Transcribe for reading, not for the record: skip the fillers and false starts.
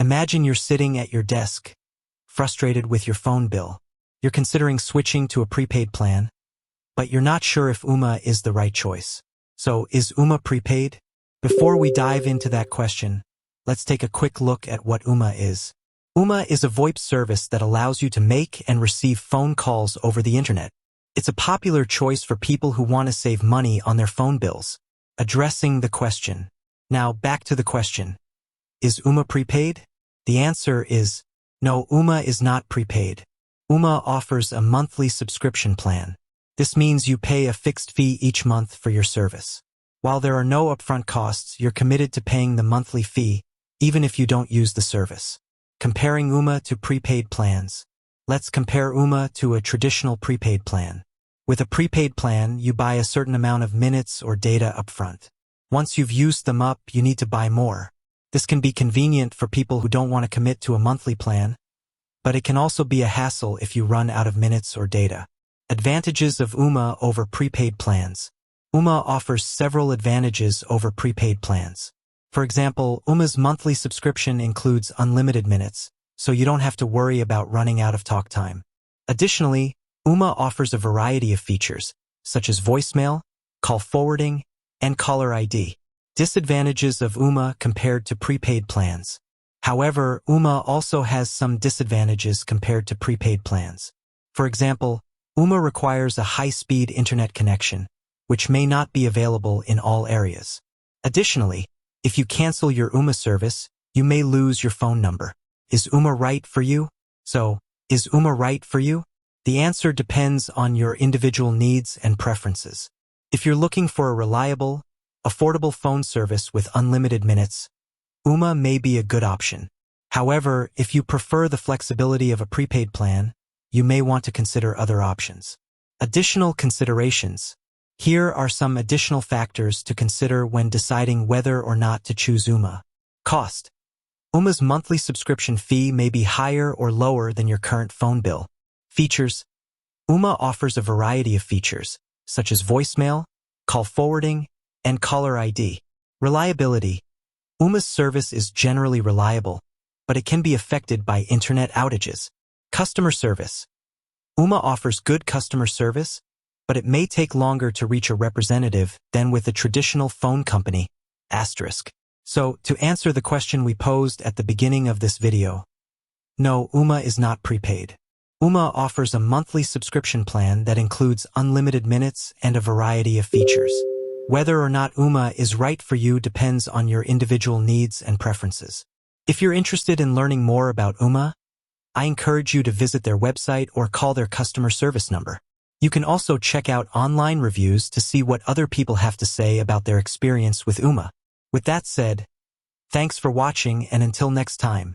Imagine you're sitting at your desk, frustrated with your phone bill. You're considering switching to a prepaid plan, but you're not sure if Ooma is the right choice. So, is Ooma prepaid? Before we dive into that question, let's take a quick look at what Ooma is. Ooma is a VoIP service that allows you to make and receive phone calls over the internet. It's a popular choice for people who want to save money on their phone bills. Addressing the question. Now, back to the question. Is Ooma prepaid? The answer is no, Ooma is not prepaid. Ooma offers a monthly subscription plan. This means you pay a fixed fee each month for your service. While there are no upfront costs, you're committed to paying the monthly fee, even if you don't use the service. Comparing Ooma to prepaid plans. Let's compare Ooma to a traditional prepaid plan. With a prepaid plan, you buy a certain amount of minutes or data upfront. Once you've used them up, you need to buy more. This can be convenient for people who don't want to commit to a monthly plan, but it can also be a hassle if you run out of minutes or data. Advantages of Ooma over prepaid plans. Ooma offers several advantages over prepaid plans. For example, Ooma's monthly subscription includes unlimited minutes, so you don't have to worry about running out of talk time. Additionally, Ooma offers a variety of features, such as voicemail, call forwarding, and caller ID. Disadvantages of Ooma compared to prepaid plans. However, Ooma also has some disadvantages compared to prepaid plans. For example, Ooma requires a high-speed internet connection, which may not be available in all areas. Additionally, if you cancel your Ooma service, you may lose your phone number. Is Ooma right for you? So, is Ooma right for you? The answer depends on your individual needs and preferences. If you're looking for a reliable, affordable phone service with unlimited minutes, Ooma may be a good option. However, if you prefer the flexibility of a prepaid plan, you may want to consider other options. Additional considerations. Here are some additional factors to consider when deciding whether or not to choose Ooma. Cost. Ooma's monthly subscription fee may be higher or lower than your current phone bill. Features. Ooma offers a variety of features, such as voicemail, call forwarding, and caller ID. Reliability. Ooma's service is generally reliable, but it can be affected by internet outages. Customer service. Ooma offers good customer service, but it may take longer to reach a representative than with a traditional phone company. Asterisk. So, to answer the question we posed at the beginning of this video, no, Ooma is not prepaid. Ooma offers a monthly subscription plan that includes unlimited minutes and a variety of features. Whether or not Ooma is right for you depends on your individual needs and preferences. If you're interested in learning more about Ooma, I encourage you to visit their website or call their customer service number. You can also check out online reviews to see what other people have to say about their experience with Ooma. With that said, thanks for watching, and until next time.